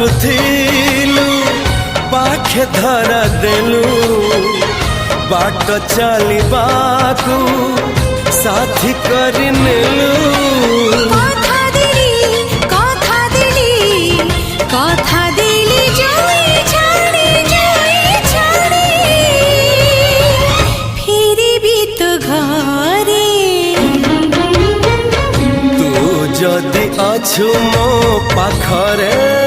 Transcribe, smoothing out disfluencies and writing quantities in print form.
मागुथिलु पाखे धरा देलु बाट चलिबाकू साथी कर नेलु जदि अछु मो पाखरे